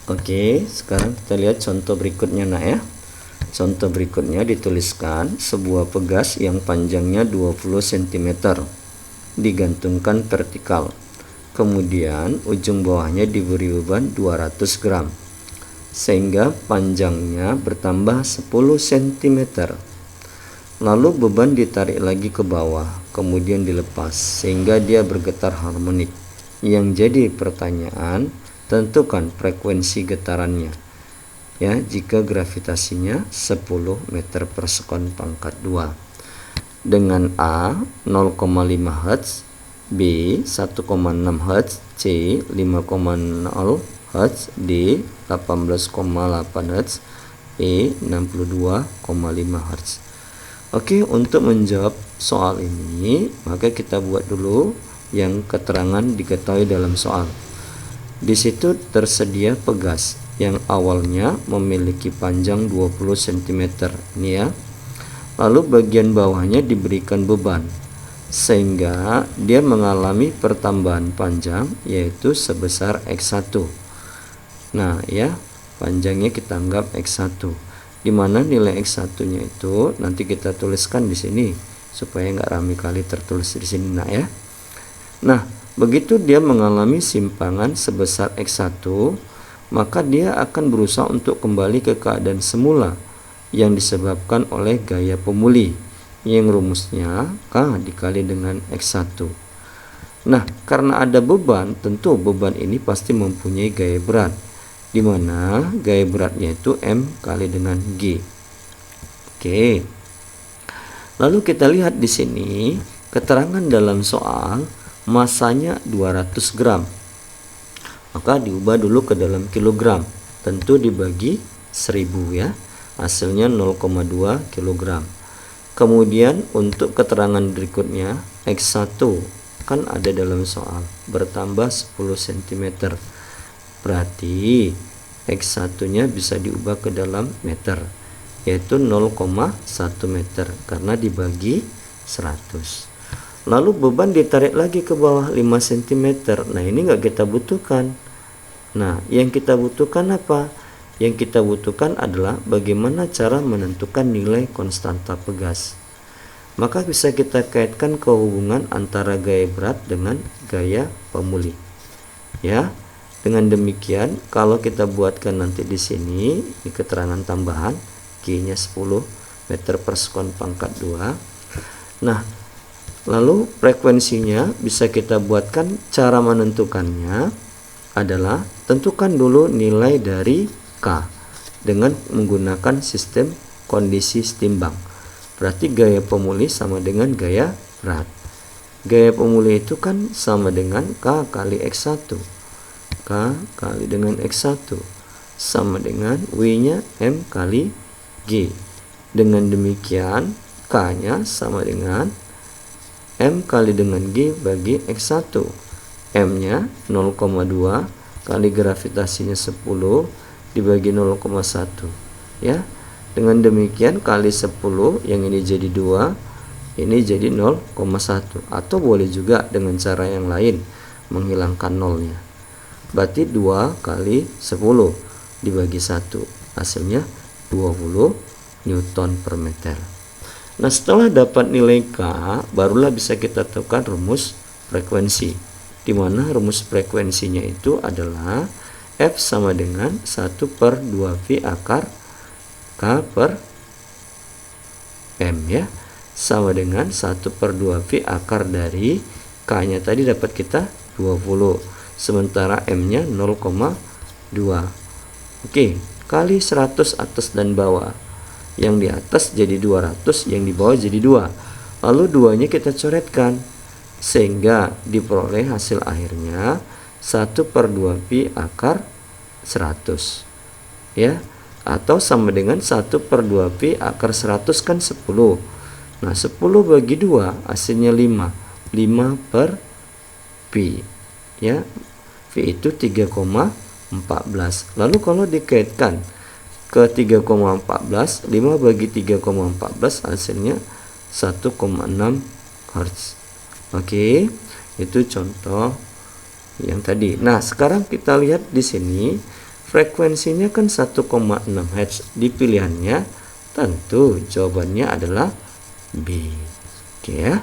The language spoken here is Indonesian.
Oke, sekarang kita lihat contoh berikutnya nak ya. Contoh berikutnya dituliskan sebuah pegas yang panjangnya 20 cm digantungkan vertikal. Kemudian ujung bawahnya diberi beban 200 gram sehingga panjangnya bertambah 10 cm. Lalu beban ditarik lagi ke bawah, kemudian dilepas sehingga dia bergetar harmonik. Yang jadi pertanyaan, tentukan frekuensi getarannya. Ya, jika gravitasinya 10 meter per sekon pangkat 2. Dengan A 0,5 Hz, B 1,6 Hz, C 5,0 Hz, D 18,8 Hz, E 62,5 Hz. Oke, untuk menjawab soal ini, maka kita buat dulu yang keterangan diketahui dalam soal. Di situ tersedia pegas yang awalnya memiliki panjang 20 cm ini ya. Lalu bagian bawahnya diberikan beban sehingga dia mengalami pertambahan panjang yaitu sebesar X1. Nah, ya, panjangnya kita anggap X1. Di mana nilai X1-nya itu nanti kita tuliskan di sini supaya nggak rame kali tertulis di sini nak ya. Nah, begitu dia mengalami simpangan sebesar X1, maka dia akan berusaha untuk kembali ke keadaan semula yang disebabkan oleh gaya pemulih yang rumusnya K dikali dengan X1. Nah, karena ada beban, tentu beban ini pasti mempunyai gaya berat, di mana gaya beratnya itu M kali dengan G. Oke. Lalu kita lihat di sini keterangan dalam soal masanya 200 gram. Maka diubah dulu ke dalam kilogram. Tentu dibagi 1000 ya. Hasilnya 0,2 kilogram. Kemudian untuk keterangan berikutnya X1 kan ada dalam soal bertambah 10 cm. Berarti X1-nya bisa diubah ke dalam meter, yaitu 0,1 meter karena dibagi 100. Lalu beban ditarik lagi ke bawah 5 cm. Nah, ini nggak kita butuhkan. Nah, yang kita butuhkan apa? Yang kita butuhkan adalah bagaimana cara menentukan nilai konstanta pegas. Maka bisa kita kaitkan ke hubungan antara gaya berat dengan gaya pemulih. Ya. Dengan demikian, kalau kita buatkan nanti di sini, di keterangan tambahan, G-nya 10 meter per sekon pangkat 2. Nah, lalu frekuensinya bisa kita buatkan, cara menentukannya adalah tentukan dulu nilai dari K dengan menggunakan sistem kondisi setimbang. Berarti gaya pemulih sama dengan gaya berat. Gaya pemulih itu kan sama dengan K kali X1. K kali dengan X1 sama dengan W-nya M kali G. Dengan demikian K-nya sama dengan M kali dengan G bagi X1. M-nya 0,2 kali gravitasinya 10 dibagi 0,1 ya. Dengan demikian kali 10, yang ini jadi 2, ini jadi 0,1, atau boleh juga dengan cara yang lain menghilangkan nolnya. Berarti 2 kali 10 dibagi 1, hasilnya 20 Newton per meter. Nah, setelah dapat nilai K, barulah bisa kita tentukan rumus frekuensi, di mana rumus frekuensinya itu adalah F sama dengan 1 per 2V akar K per M ya, sama dengan 1 per 2V akar dari K-nya tadi dapat kita 20. Sementara M-nya 0,2. Oke, kali 100 atas dan bawah. Yang di atas jadi 200, yang di bawah jadi 2. Lalu 2-nya kita coretkan sehingga diperoleh hasil akhirnya 1 per 2pi akar 100 ya, atau sama dengan 1 per 2pi akar 100 kan 10. Nah, 10 bagi 2 hasilnya 5 per pi ya. V itu 3,14. Lalu kalau dikaitkan ke 3,14, 5 bagi 3,14 hasilnya 1,6 Hz. Oke, itu contoh yang tadi. Nah, sekarang kita lihat di sini Frekuensinya kan 1,6 Hz. Di pilihannya tentu jawabannya adalah B. Oke ya.